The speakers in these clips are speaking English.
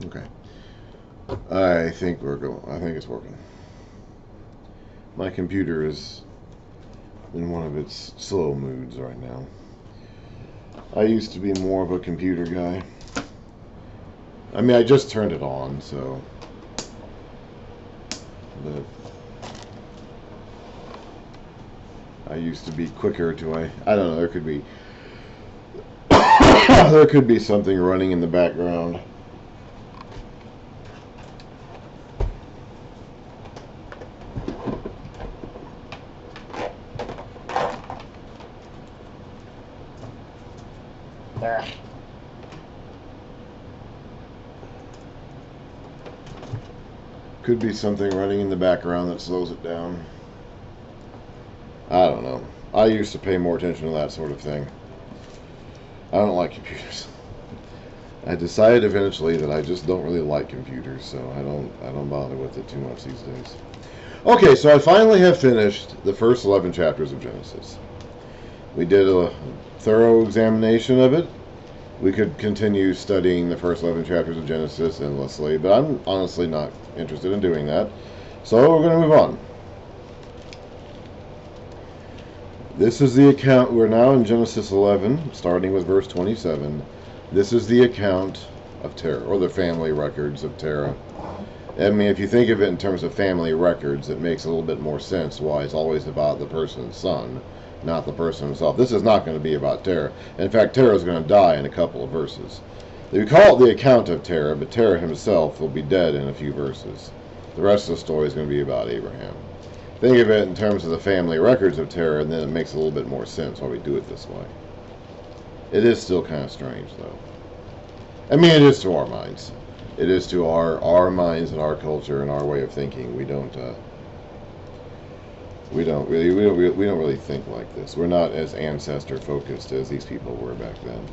Okay. I think we're going. I think it's working. My computer is in one of its slow moods right now. I used to be more of a computer guy. I mean, I just turned it on, so. But I used to be quicker to I don't know. There could be there could be something running in the background. Could be something running in the background that slows it down. I don't know. I used to pay more attention to that sort of thing. I don't like computers. I decided eventually that I just don't really like computers, so I don't bother with it too much these days. Okay, so I finally have finished the first 11 chapters of Genesis. We did a thorough examination of it. We could continue studying the first 11 chapters of Genesis endlessly, but I'm honestly not interested in doing that. So we're going to move on. This is the account. We're now in Genesis 11, starting with verse 27. This is the account of Terah, or the family records of Terah. I mean, if you think of it in terms of family records, it makes a little bit more sense why it's always about the person's son, not the person himself. This is not going to be about Terah. In fact, Terah is going to die in a couple of verses. We call it the account of Terah, but Terah himself will be dead in a few verses. The rest of the story is going to be about Abraham. Think of it in terms of the family records of Terah, and then it makes a little bit more sense why we do it this way. It is still kind of strange, though. I mean, it is to our minds. It is to our minds and our culture and our way of thinking. We don't really think like this. We're not as ancestor focused as these people were back then.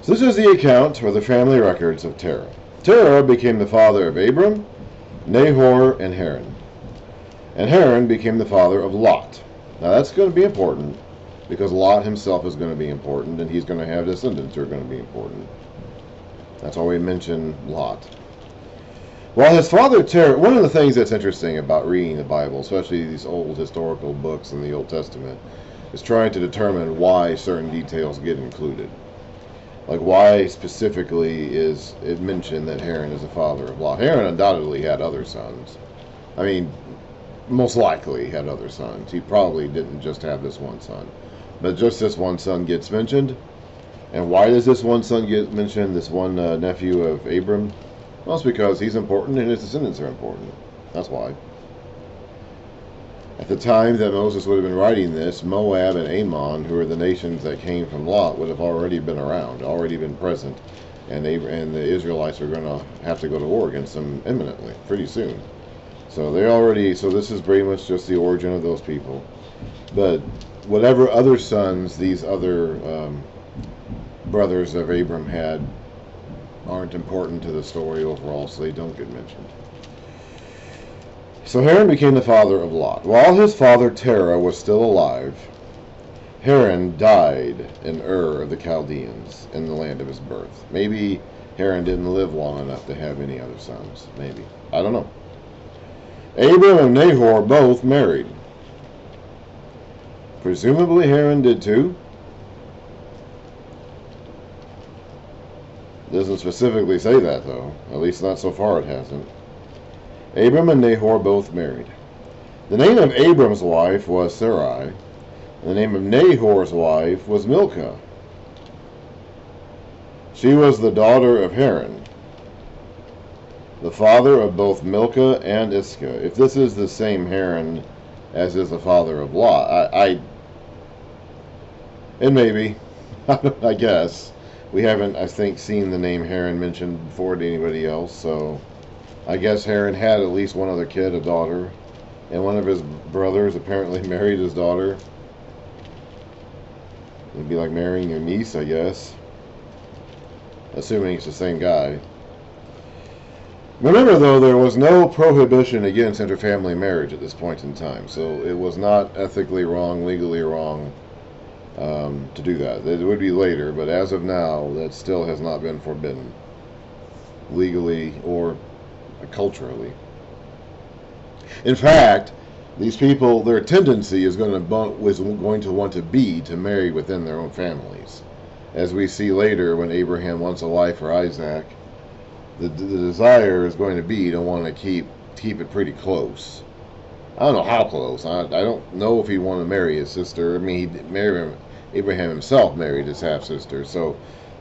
So this is the account, or the family records of Terah. Terah became the father of Abram, Nahor, and Haran. And Haran became the father of Lot. Now that's going to be important, because Lot himself is going to be important, and he's going to have descendants who are going to be important. That's why we mention Lot. While his father Terah, one of the things that's interesting about reading the Bible, especially these old historical books in the Old Testament, is trying to determine why certain details get included. Like, why specifically is it mentioned that Haran is the father of Lot? Haran undoubtedly had other sons. I mean, most likely had other sons. He probably didn't just have this one son. But just this one son gets mentioned. And why does this one son get mentioned, this one nephew of Abram? Well, it's because he's important and his descendants are important. That's why. At the time that Moses would have been writing this, Moab and Ammon, who are the nations that came from Lot, would have already been around, already been present, and the Israelites are going to have to go to war against them imminently, pretty soon. So this is pretty much just the origin of those people. But whatever other sons these other brothers of Abram had aren't important to the story overall, so they don't get mentioned. So Haran became the father of Lot. While his father Terah was still alive, Haran died in Ur of the Chaldeans, in the land of his birth. Maybe Haran didn't live long enough to have any other sons. Maybe. I don't know. Abram and Nahor both married. Presumably Haran did too. Doesn't specifically say that, though. At least not so far it hasn't. Abram and Nahor both married. The name of Abram's wife was Sarai, and the name of Nahor's wife was Milcah. She was the daughter of Haran, the father of both Milcah and Iscah. If this is the same Haran as is the father of Lot, it may be. I guess. We haven't, I think, seen the name Haran mentioned before to anybody else, so I guess Haran had at least one other kid, a daughter, and one of his brothers apparently married his daughter. It'd be like marrying your niece, I guess. Assuming it's the same guy. Remember, though, there was no prohibition against interfamily marriage at this point in time, so it was not ethically wrong, legally wrong to do that. It would be later, but as of now, that still has not been forbidden. legally or culturally. In fact, these people, their tendency is going to want to be to marry within their own families. As we see later when Abraham wants a wife for Isaac, the desire is going to be to want to keep it pretty close. I don't know how close. I don't know if he wanted to marry his sister. I mean, Abraham himself married his half sister. So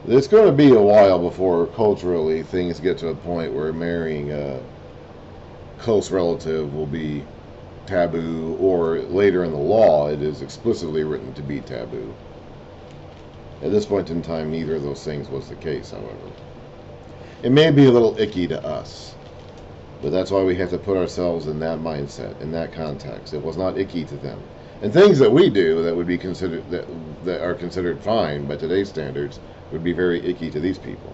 it's going to be a while before culturally things get to a point where marrying a close relative will be taboo, or later in the law it is explicitly written to be taboo. At this point in time, neither of those things was the case, however. It may be a little icky to us, but that's why we have to put ourselves in that mindset, in that context. It was not icky to them. And things that we do that would be considered that are considered fine by today's standards would be very icky to these people.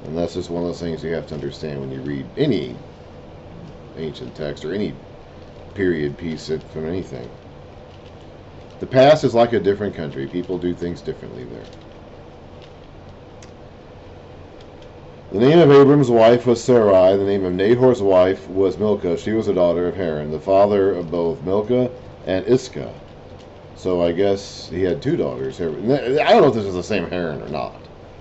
And that's just one of those things you have to understand when you read any ancient text or any period piece from anything. The past is like a different country. People do things differently there. The name of Abram's wife was Sarai. The name of Nahor's wife was Milcah. She was a daughter of Haran, the father of both Milcah and Iscah. So I guess he had two daughters. I don't know if this is the same Haran or not.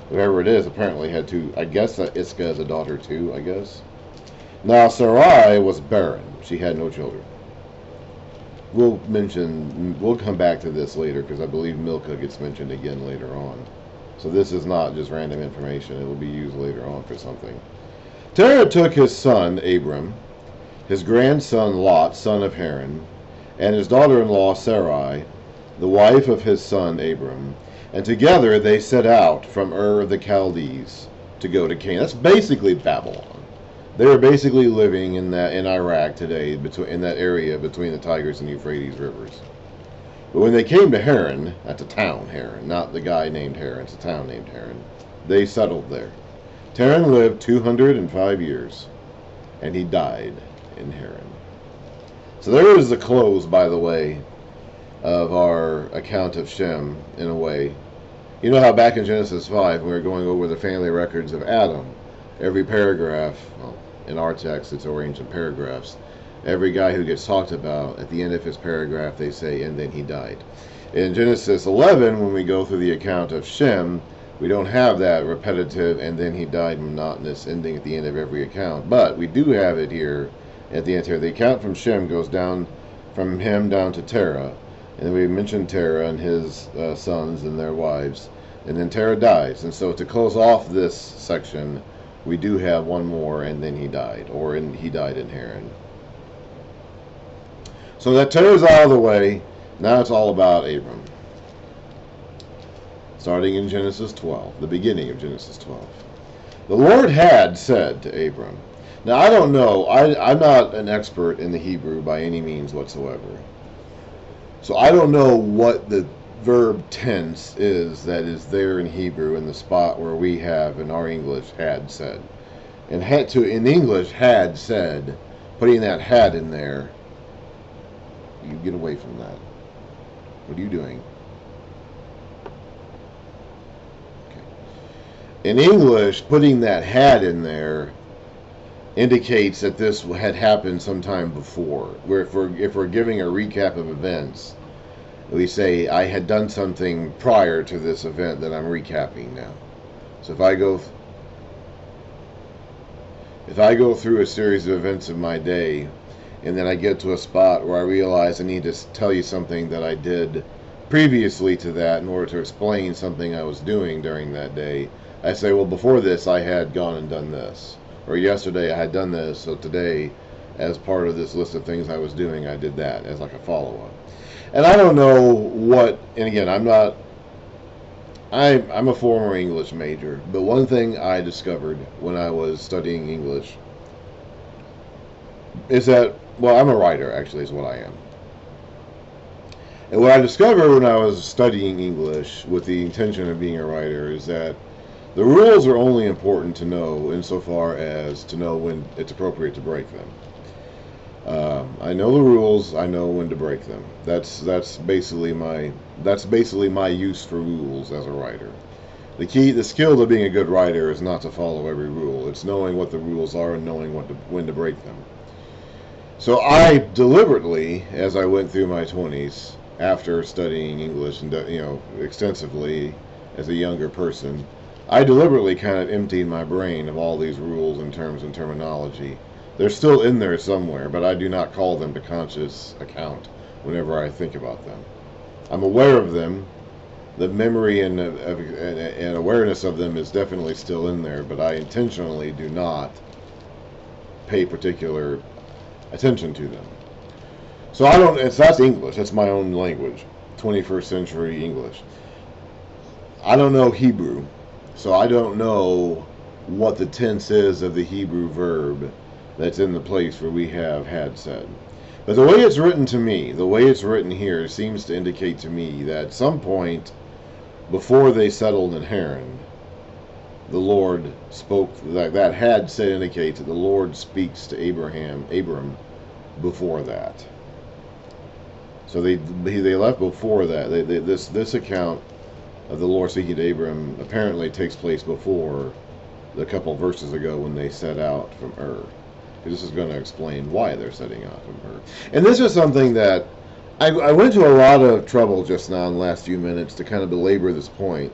Whoever it is apparently had two. I guess that Iscah is a daughter too, I guess. Now Sarai was barren. She had no children. We'll come back to this later because I believe Milcah gets mentioned again later on. So this is not just random information. It will be used later on for something. Terah took his son, Abram, his grandson, Lot, son of Haran, and his daughter-in-law, Sarai, the wife of his son, Abram, and together they set out from Ur of the Chaldees to go to Canaan. That's basically Babylon. They were basically living in Iraq today, in that area between the Tigris and Euphrates rivers. But when they came to Haran, that's a town, Haran, not the guy named Haran, it's a town named Haran, they settled there. Terah lived 205 years, and he died in Haran. So there is the close, by the way, of our account of Shem, in a way. You know how back in Genesis 5, when we were going over the family records of Adam, every paragraph, well, in our text it's arranged in paragraphs, every guy who gets talked about, at the end of his paragraph they say, and then he died. In Genesis 11, when we go through the account of Shem, we don't have that repetitive, and then he died monotonous ending at the end of every account. But we do have it here at the end here. The account from Shem goes down, from him down to Terah. And then we mentioned Terah and his sons and their wives. And then Terah dies. And so to close off this section, we do have one more, and then he died. He died in Haran. So that Terah's out of the way. Now it's all about Abram. Starting in Genesis 12, the beginning of Genesis 12. The Lord had said to Abram. Now I don't know. I'm not an expert in the Hebrew by any means whatsoever. So I don't know what the verb tense is that is there in Hebrew in the spot where we have in our English had said. And in English had said, putting that had in there, you get away from that. What are you doing? Okay. In English, putting that had in there indicates that this had happened sometime before. Where if we're giving a recap of events, we say I had done something prior to this event that I'm recapping now. So if I go through a series of events of my day, and then I get to a spot where I realize I need to tell you something that I did previously to that in order to explain something I was doing during that day, I say, well, before this I had gone and done this. Or yesterday I had done this, so today, as part of this list of things I was doing, I did that as like a follow-up. And I don't know what, and again, I'm a former English major, but one thing I discovered when I was studying English is that, well, I'm a writer, actually, is what I am. And what I discovered when I was studying English with the intention of being a writer is that the rules are only important to know insofar as to know when it's appropriate to break them. I know the rules. I know when to break them. That's basically my use for rules as a writer. The skill to being a good writer is not to follow every rule. It's knowing what the rules are and knowing when to break them. So I deliberately, as I went through my 20s, after studying English and extensively as a younger person, I deliberately kind of emptied my brain of all these rules and terms and terminology. They're still in there somewhere, but I do not call them to conscious account whenever I think about them. I'm aware of them. The memory and awareness of them is definitely still in there, but I intentionally do not pay particular attention to them. So that's English. That's my own language, 21st century English. I don't know Hebrew, so I don't know what the tense is of the Hebrew verb that's in the place where we have had said. But the way it's written to me, the way it's written here, seems to indicate to me that at some point before they settled in Haran, the Lord spoke. That had said indicates that the Lord speaks to Abram before that. So they left before that. This account of the Lord speaking to Abram apparently takes place before the couple verses ago when they set out from Ur. This is going to explain why they're setting out from Ur. And this is something that I went to a lot of trouble just now in the last few minutes to kind of belabor this point.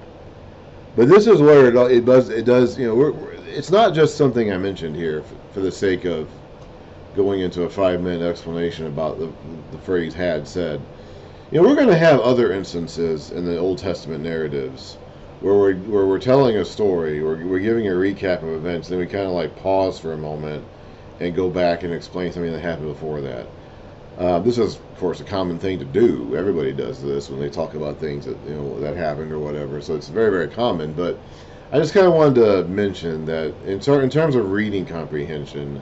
But this is where it does. It's not just something I mentioned here for the sake of going into a 5-minute explanation about the phrase had said. We're going to have other instances in the Old Testament narratives where we're telling a story, we're giving a recap of events, then we kind of like pause for a moment and go back and explain something that happened before that. This is, of course, a common thing to do. Everybody does this when they talk about things that happened or whatever. So it's very, very common. But I just kind of wanted to mention that in terms of reading comprehension,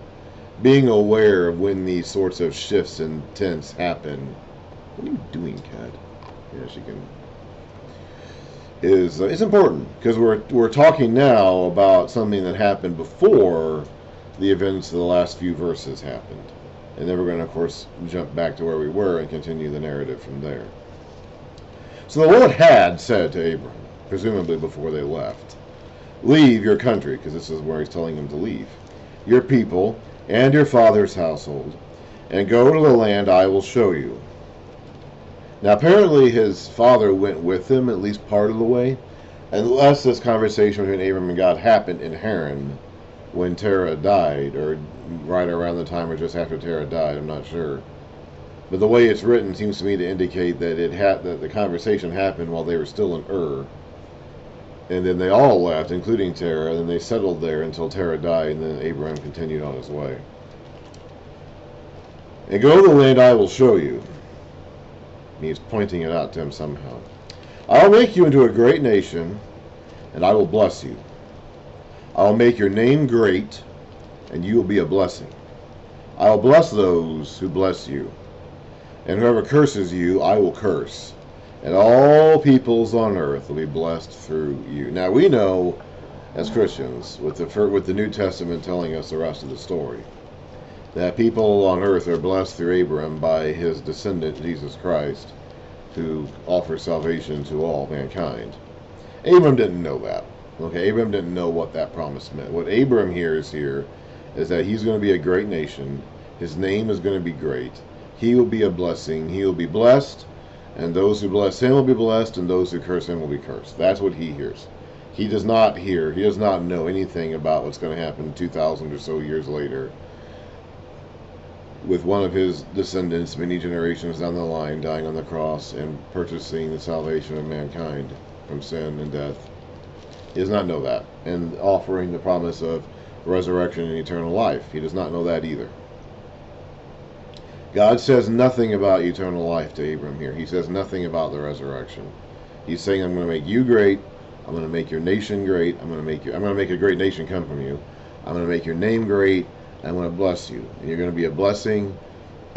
being aware of when these sorts of shifts in tense happen. What are you doing, Kat? Yeah, she can. It's important because we're talking now about something that happened before the events of the last few verses happened. And then we're going to, of course, jump back to where we were and continue the narrative from there. So the Lord had said to Abram, presumably before they left, leave your country, because this is where he's telling him to leave, your people and your father's household, and go to the land I will show you. Now apparently his father went with him at least part of the way, unless this conversation between Abram and God happened in Haran when Terah died, or right around the time or just after Terah died, I'm not sure. But the way it's written seems to me to indicate that that the conversation happened while they were still in Ur. And then they all left, including Terah, and then they settled there until Terah died, and then Abraham continued on his way. And go to the land I will show you. He's pointing it out to him somehow. I will make you into a great nation, and I will bless you. I will make your name great, and you will be a blessing. I will bless those who bless you, and whoever curses you, I will curse. And all peoples on earth will be blessed through you. Now we know, as Christians, with the New Testament telling us the rest of the story, that people on earth are blessed through Abram by his descendant, Jesus Christ, who offers salvation to all mankind. Abram didn't know that. Okay, Abram didn't know what that promise meant. What Abram hears here is that he's going to be a great nation. His name is going to be great. He will be a blessing. He will be blessed, and those who bless him will be blessed, and those who curse him will be cursed. That's what he hears. He does not know anything about what's going to happen 2,000 or so years later with one of his descendants many generations down the line dying on the cross and purchasing the salvation of mankind from sin and death. He does not know that, and offering the promise of resurrection and eternal life. He does not know that either. God says nothing about eternal life to Abram here. He says nothing about the resurrection. He's saying, I'm going to make you great. I'm going to make your nation great. I'm going to make a great nation come from you. I'm going to make your name great. I'm going to bless you. And you're going to be a blessing.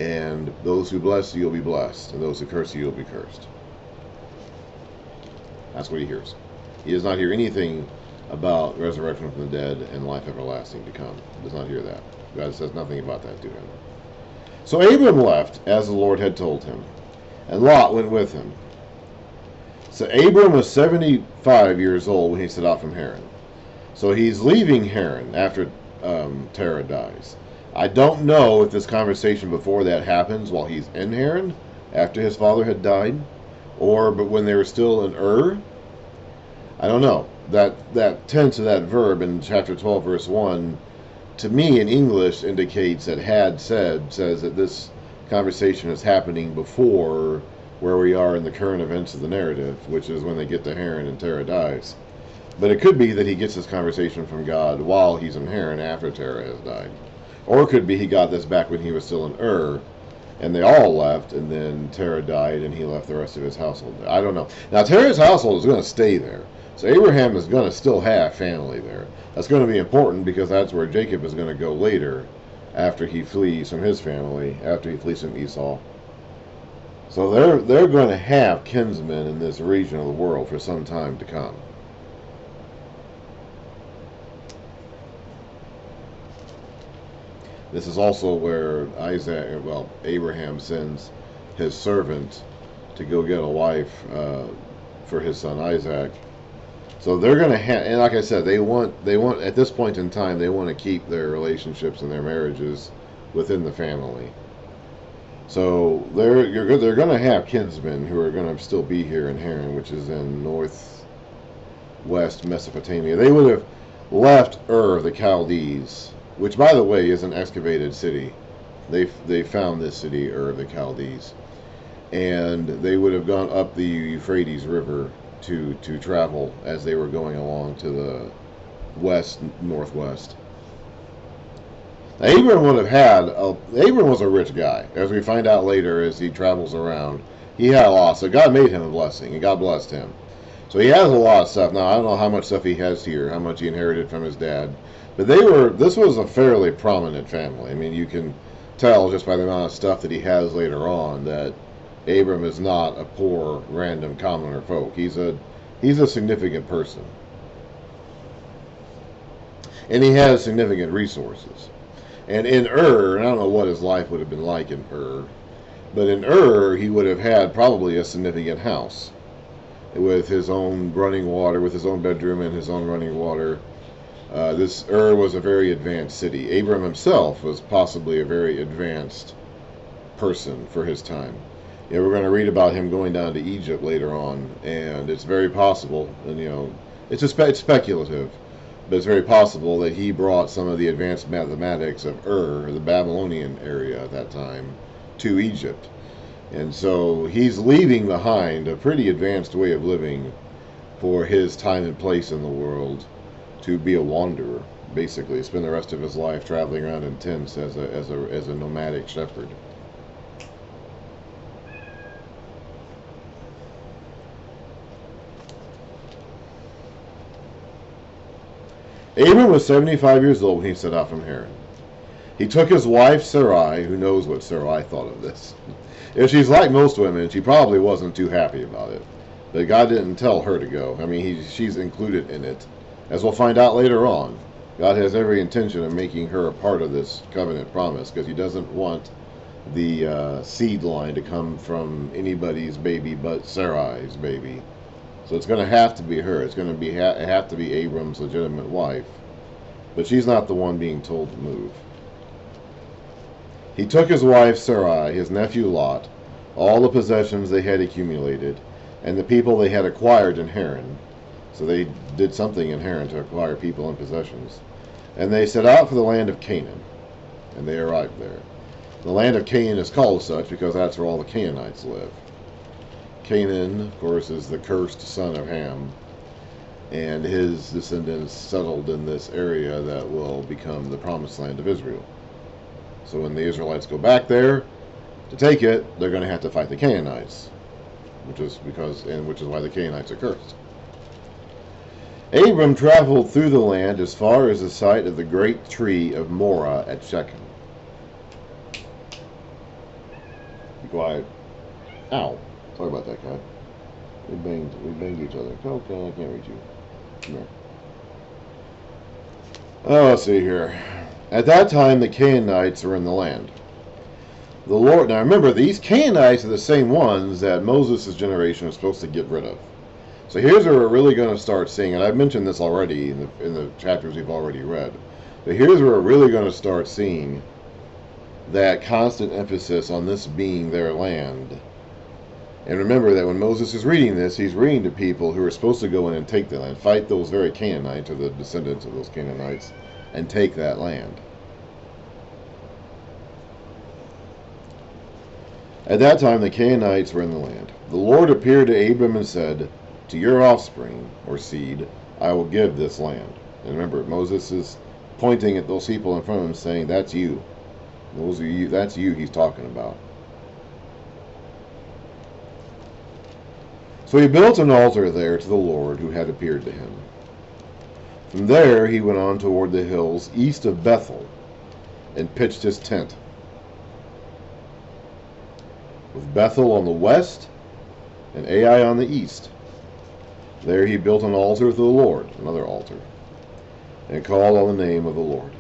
And those who bless you will be blessed. And those who curse you will be cursed. That's what he hears. He does not hear anything about resurrection from the dead and life everlasting to come. He does not hear that. God says nothing about that to him. So Abram left, as the Lord had told him, and Lot went with him. So Abram was 75 years old when he set out from Haran. So he's leaving Haran after Terah dies. I don't know if this conversation before that happens while he's in Haran, after his father had died, or but when they were still in Ur. I don't know. That tense of that verb in chapter 12, verse 1, to me in English indicates that says that this conversation is happening before where we are in the current events of the narrative, which is when they get to Haran and Terah dies. But it could be that he gets this conversation from God while he's in Haran after Terah has died. Or it could be he got this back when he was still in Ur, and they all left, and then Terah died, and he left the rest of his household there. I don't know. Now, Terah's household is going to stay there. So Abraham is going to still have family there. That's going to be important because that's where Jacob is going to go later after he flees from his family, after he flees from Esau. So they're going to have kinsmen in this region of the world for some time to come. This is also where Abraham sends his servant to go get a wife for his son Isaac. So they're going to have, and like I said, they want at this point in time, they want to keep their relationships and their marriages within the family. So they're going to have kinsmen who are going to still be here in Haran, which is in northwest Mesopotamia. They would have left Ur of the Chaldees, which, by the way, is an excavated city. They found this city, Ur of the Chaldees, and they would have gone up the Euphrates River to travel as they were going along to the northwest. Now, Abram was a rich guy, as we find out later as he travels around. He had a lot, so God made him a blessing, and God blessed him. So he has a lot of stuff. Now, I don't know how much stuff he has here, how much he inherited from his dad, but this was a fairly prominent family. I mean, you can tell just by the amount of stuff that he has later on that Abram is not a poor, random commoner folk. He's a significant person. And he has significant resources. And in Ur, I don't know what his life would have been like in Ur, but in Ur, he would have had probably a significant house with his own running water, with his own bedroom and his own running water. This Ur was a very advanced city. Abram himself was possibly a very advanced person for his time. Yeah, we're going to read about him going down to Egypt later on, and it's very possible, and it's speculative, but it's very possible that he brought some of the advanced mathematics of Ur, the Babylonian area at that time, to Egypt. And so he's leaving behind a pretty advanced way of living for his time and place in the world, to be a wanderer, basically, spend the rest of his life traveling around in tents as a nomadic shepherd. Abram was 75 years old when he set out from Haran. He took his wife Sarai, who knows what Sarai thought of this. If she's like most women, she probably wasn't too happy about it. But God didn't tell her to go. I mean, she's included in it. As we'll find out later on, God has every intention of making her a part of this covenant promise, because he doesn't want the seed line to come from anybody's baby but Sarai's baby. So it's going to have to be her. It's going to have to be Abram's legitimate wife. But she's not the one being told to move. He took his wife Sarai, his nephew Lot, all the possessions they had accumulated, and the people they had acquired in Haran. So they did something in Haran to acquire people and possessions. And they set out for the land of Canaan, and they arrived there. The land of Canaan is called such because that's where all the Canaanites live. Canaan, of course, is the cursed son of Ham, and his descendants settled in this area that will become the promised land of Israel. So when the Israelites go back there to take it, they're going to have to fight the Canaanites, which is why the Canaanites are cursed. Abram traveled through the land as far as the site of the great tree of Morah at Shechem. Be quiet. Ow. Sorry about that, cat. We banged each other. Okay, I can't reach you. Come here. Oh, let's see here. At that time, the Canaanites were in the land. The Lord. Now remember, these Canaanites are the same ones that Moses' generation was supposed to get rid of. So here's where we're really going to start seeing, and I've mentioned this already in the chapters we've already read, but here's where we're really going to start seeing that constant emphasis on this being their land. And remember that when Moses is reading this, he's reading to people who are supposed to go in and take the land, fight those very Canaanites, or the descendants of those Canaanites, and take that land. At that time the Canaanites were in the land. The Lord appeared to Abram and said, "To your offspring, or seed, I will give this land." And remember, Moses is pointing at those people in front of him saying, that's you. Those are you. That's you he's talking about. So he built an altar there to the Lord who had appeared to him. From there he went on toward the hills east of Bethel and pitched his tent, with Bethel on the west and Ai on the east. There he built an altar to the Lord, another altar, and called on the name of the Lord.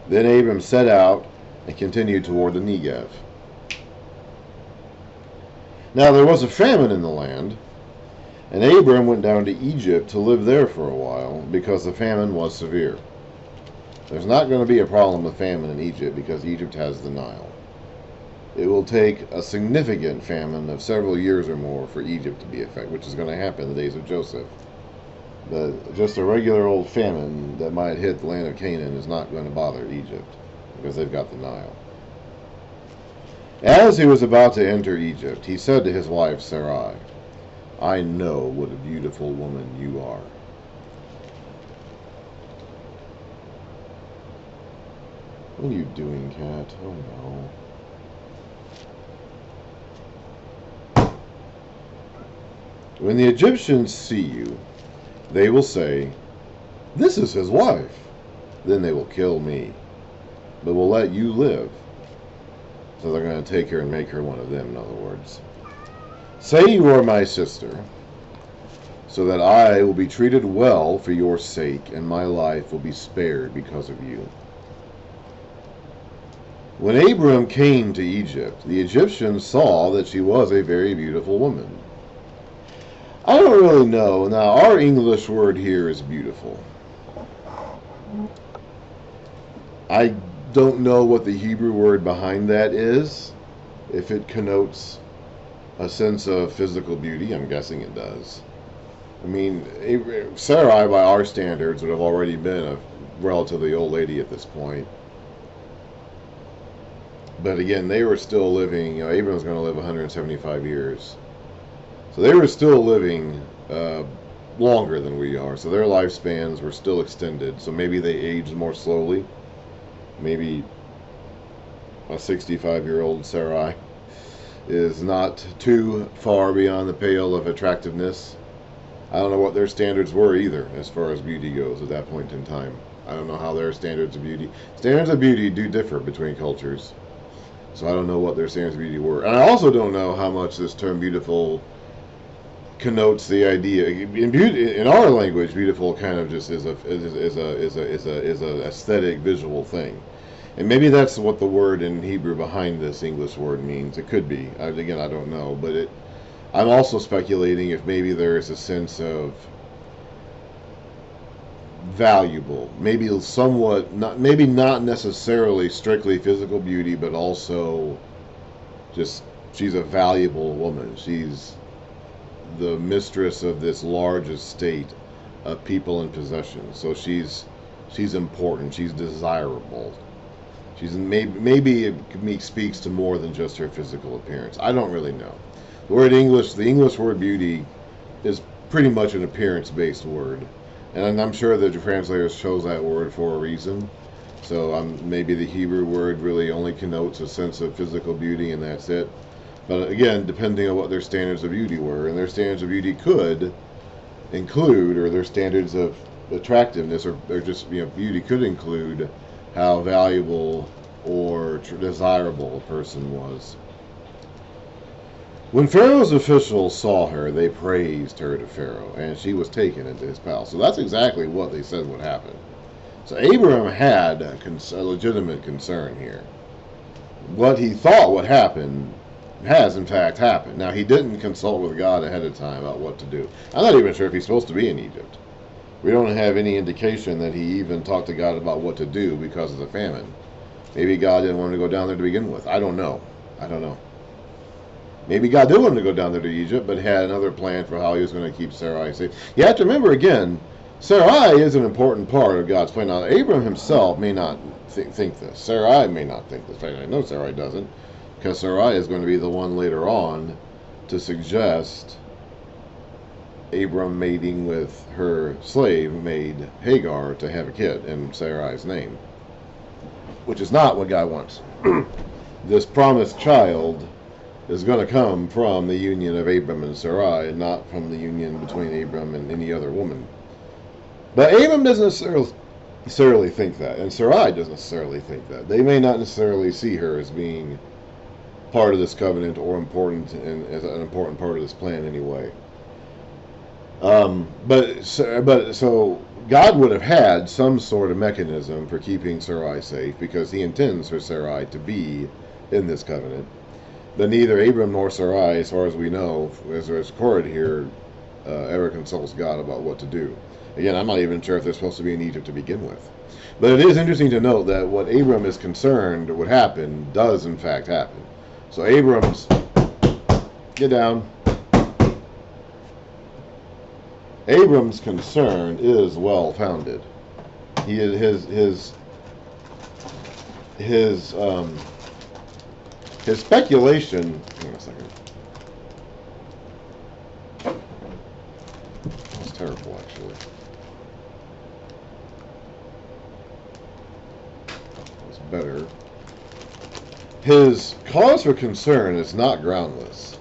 Then Abram set out and continued toward the Negev. Now there was a famine in the land, and Abram went down to Egypt to live there for a while, because the famine was severe. There's not going to be a problem with famine in Egypt, because Egypt has the Nile. It will take a significant famine of several years or more for Egypt to be affected, which is going to happen in the days of Joseph. But just a regular old famine that might hit the land of Canaan is not going to bother Egypt, because they've got the Nile. As he was about to enter Egypt, he said to his wife Sarai, "I know what a beautiful woman you are." What are you doing, cat? Oh no. When the Egyptians see you, they will say, "This is his wife." Then they will kill me, but will let you live. So they're going to take her and make her one of them, in other words. Say you are my sister, so that I will be treated well for your sake, and my life will be spared because of you. When Abram came to Egypt, the Egyptians saw that she was a very beautiful woman. I don't really know. Now, our English word here is beautiful. I don't know what the Hebrew word behind that is. If it connotes a sense of physical beauty, I'm guessing it does. I mean, Sarai, by our standards, would have already been a relatively old lady at this point. But again, they were still living, Abram's going to live 175 years. So they were still living longer than we are. So their lifespans were still extended. So maybe they aged more slowly. Maybe a 65-year-old Sarai is not too far beyond the pale of attractiveness. I don't know what their standards were either as far as beauty goes at that point in time. I don't know how their standards of beauty do differ between cultures. So I don't know what their standards of beauty were. And I also don't know how much this term beautiful connotes the idea in beauty. In our language, beautiful kind of just is a aesthetic visual thing, and maybe that's what the word in Hebrew behind this English word means. It could be. Again, I don't know, but I'm also speculating if maybe there is a sense of valuable, maybe somewhat maybe not necessarily strictly physical beauty, but also just she's a valuable woman. She's the mistress of this large estate of people and possessions. So she's important. She's desirable. She's maybe it speaks to more than just her physical appearance. I don't really know. The English word beauty is pretty much an appearance-based word, and I'm sure that the translators chose that word for a reason. So maybe the Hebrew word really only connotes a sense of physical beauty, and that's it. But again, depending on what their standards of beauty were, and their standards of beauty could include, or their standards of attractiveness, or just beauty could include how valuable or desirable a person was. When Pharaoh's officials saw her, they praised her to Pharaoh, and she was taken into his palace. So that's exactly what they said would happen. So Abraham had a legitimate concern here. What he thought would happen has in fact happened. Now, he didn't consult with God ahead of time about what to do. I'm not even sure if he's supposed to be in Egypt. We don't have any indication that he even talked to God about what to do because of the famine. Maybe God didn't want him to go down there to begin with. I don't know. I don't know. Maybe God did want him to go down there to Egypt, but had another plan for how he was going to keep Sarai safe. You have to remember, again, Sarai is an important part of God's plan. Now, Abram himself may not think this. Sarai may not think this. In fact, I know Sarai doesn't, because Sarai is going to be the one later on to suggest Abram mating with her slave maid Hagar to have a kid in Sarai's name, which is not what God wants. This promised child is going to come from the union of Abram and Sarai, and not from the union between Abram and any other woman. But Abram doesn't necessarily think that, and Sarai doesn't necessarily think that. They may not necessarily see her as being part of this covenant or important and as an important part of this plan anyway. So God would have had some sort of mechanism for keeping Sarai safe, because he intends for Sarai to be in this covenant. But neither Abram nor Sarai, as far as we know, as recorded here, ever consults God about what to do. Again, I'm not even sure if they're supposed to be in Egypt to begin with. But it is interesting to note that what Abram is concerned would happen does in fact happen. So Abram's, get down. Abram's concern is well founded. His speculation. Hang on a second. That's terrible, actually. That's better. His cause for concern is not groundless.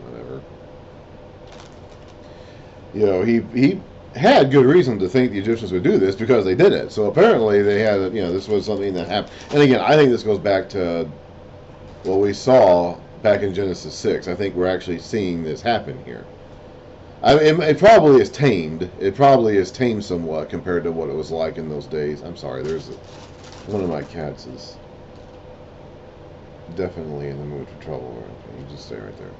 Whatever. You know, he had good reason to think the Egyptians would do this, because they did it. So apparently they had, this was something that happened. And again, I think this goes back to what we saw back in Genesis 6. I think we're actually seeing this happen here. It probably is tamed. It probably is tamed somewhat compared to what it was like in those days. I'm sorry, one of my cats is definitely in the mood for trouble. You just stay right there.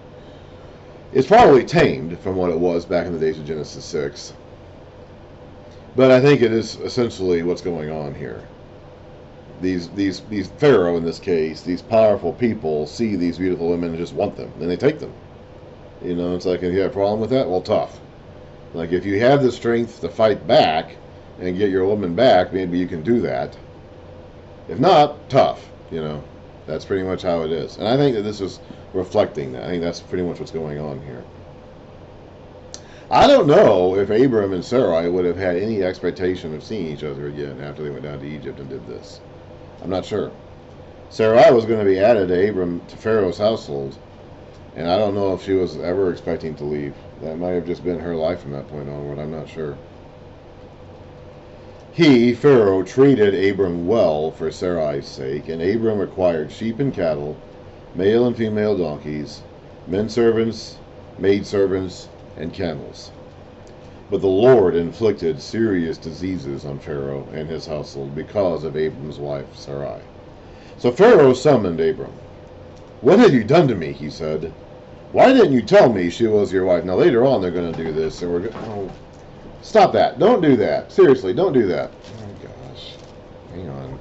It's probably tamed from what it was back in the days of Genesis 6. But I think it is essentially what's going on here. These Pharaoh, in this case, these powerful people see these beautiful women and just want them, and they take them. It's like, if you have a problem with that, well, tough. Like, if you have the strength to fight back and get your woman back, maybe you can do that. If not, tough. That's pretty much how it is. And I think that this is reflecting that. I think that's pretty much what's going on here. I don't know if Abram and Sarai would have had any expectation of seeing each other again after they went down to Egypt and did this. I'm not sure. Sarai was going to be added to Pharaoh's household, and I don't know if she was ever expecting to leave. That might have just been her life from that point onward. I'm not sure. He, Pharaoh, treated Abram well for Sarai's sake, and Abram acquired sheep and cattle, male and female donkeys, men servants, maid servants, and camels. But the Lord inflicted serious diseases on Pharaoh and his household because of Abram's wife Sarai. So Pharaoh summoned Abram. "What have you done to me?" he said. "Why didn't you tell me she was your wife?" Now later on they're going to do this, and stop that. Don't do that. Seriously, don't do that. Oh gosh. Hang on.